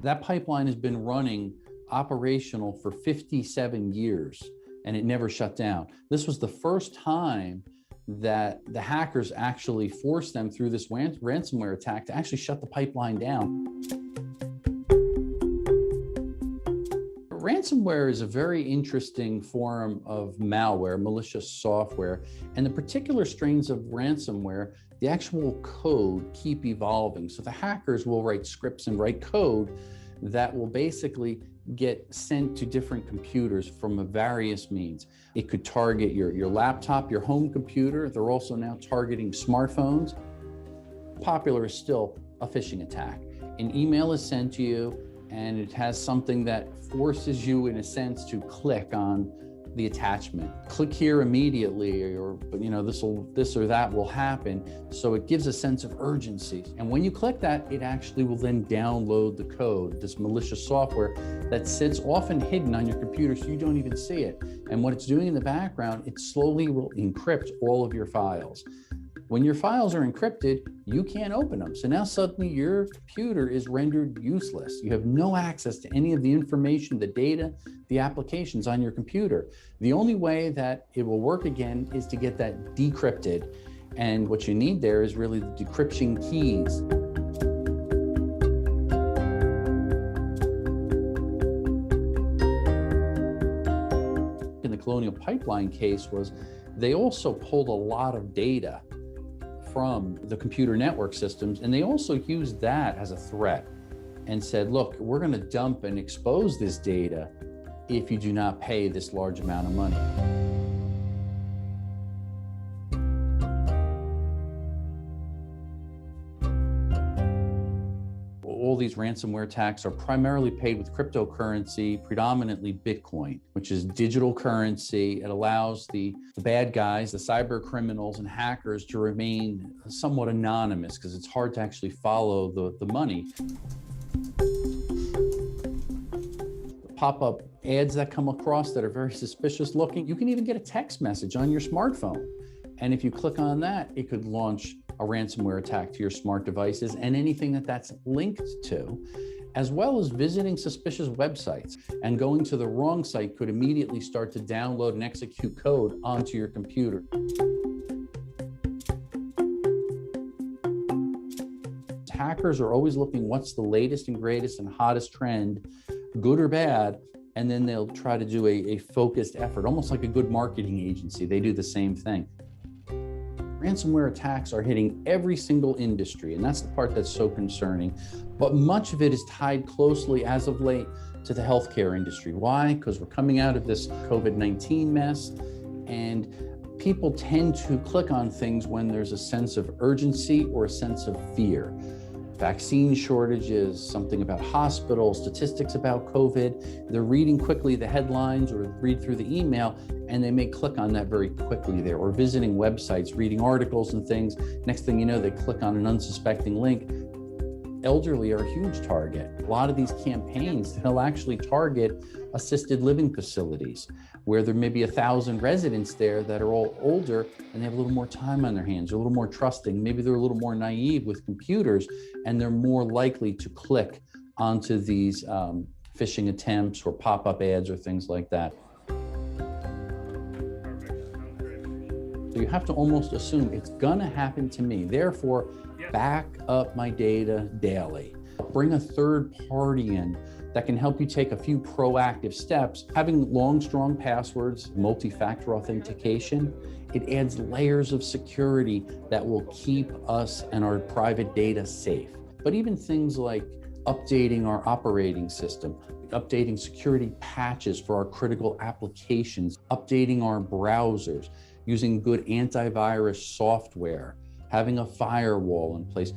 That pipeline has been running operational for 57 years and it never shut down. This was the first time that the hackers actually forced them through this ransomware attack to actually shut the pipeline down. Ransomware is a very interesting form of malware, malicious software, and the particular strains of ransomware, the actual code keep evolving. So the hackers will write scripts and write code that will basically get sent to different computers from various means. It could target your laptop, your home computer. They're also now targeting smartphones. Popular is still a phishing attack. An email is sent to you and it has something that forces you, in a sense, to click on the attachment. Click here immediately, or this or that will happen. So it gives a sense of urgency. And when you click that, it actually will then download the code, this malicious software that sits often hidden on your computer so you don't even see it. And what it's doing in the background, it slowly will encrypt all of your files. When your files are encrypted, you can't open them. So now suddenly your computer is rendered useless. You have no access to any of the information, the data, the applications on your computer. The only way that it will work again is to get that decrypted. And what you need there is really the decryption keys. In the Colonial Pipeline case was they also pulled a lot of data from the computer network systems, and they also used that as a threat and said, look, we're going to dump and expose this data if you do not pay this large amount of money. All these ransomware attacks are primarily paid with cryptocurrency, predominantly Bitcoin, which is digital currency. It allows the bad guys, the cyber criminals and hackers to remain somewhat anonymous because it's hard to actually follow the money. The pop-up ads that come across that are very suspicious looking, you can even get a text message on your smartphone. And if you click on that, it could launch a ransomware attack to your smart devices and anything that's linked to, as well as visiting suspicious websites. And going to the wrong site could immediately start to download and execute code onto your computer. Hackers are always looking what's the latest and greatest and hottest trend, good or bad, and then they'll try to do a focused effort, almost like a good marketing agency. They do the same thing. Ransomware attacks are hitting every single industry, and that's the part that's so concerning. But much of it is tied closely, as of late, to the healthcare industry. Why? Because we're coming out of this COVID-19 mess, and people tend to click on things when there's a sense of urgency or a sense of fear. Vaccine shortages, something about hospitals, statistics about COVID. They're reading quickly the headlines or read through the email, and they may click on that very quickly there, or visiting websites, reading articles and things. Next thing you know, they click on an unsuspecting link. Elderly are a huge target. A lot of these campaigns, they'll actually target assisted living facilities where there may be 1,000 residents there that are all older and they have a little more time on their hands, a little more trusting. Maybe they're a little more naive with computers and they're more likely to click onto these phishing attempts or pop-up ads or things like that. So you have to almost assume it's gonna happen to me. Therefore, back up my data daily. Bring a third party in that can help you take a few proactive steps. Having long, strong passwords, multi-factor authentication, it adds layers of security that will keep us and our private data safe. But even things like updating our operating system, updating security patches for our critical applications, updating our browsers, using good antivirus software, having a firewall in place.